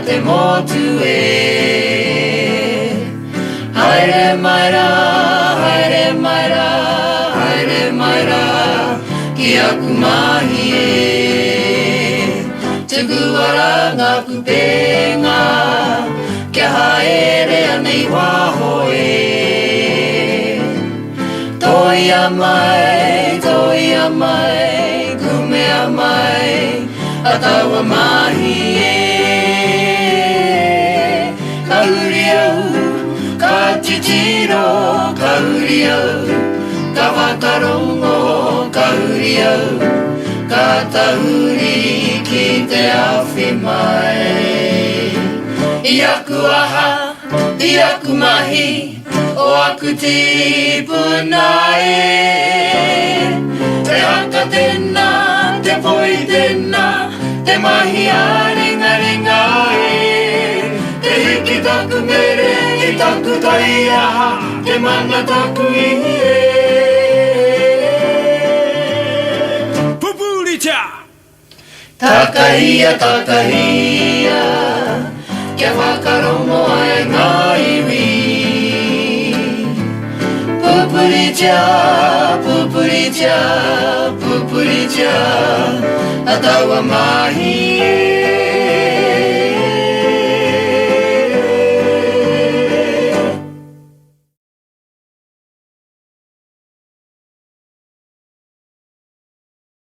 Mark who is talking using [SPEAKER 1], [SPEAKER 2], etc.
[SPEAKER 1] te motu e. Haere mai rā, haere mai rā, haere mai rā, ki aku mahi e. Te kuara ngā kupenga, kia haere anei waho e. Toia mai, kumea mai, ataua mahi e. Ka uri au, ka titiro, ka uri au, ka whakarongo, ka uri au, ka tauri ki te awhi mai. I aku aha, i aku mahi, o aku tīpuna e. Te haka tēnā, te poi tēnā, te mahi a ringa ringa e. Te hiki taku mere, i taku tai aha, te mana taku i e.
[SPEAKER 2] Pupurita!
[SPEAKER 1] Takahia, takahia, kia whakarongo ai ngā iwi. Pupurita, pupurita, pupurita, ataua mahi e.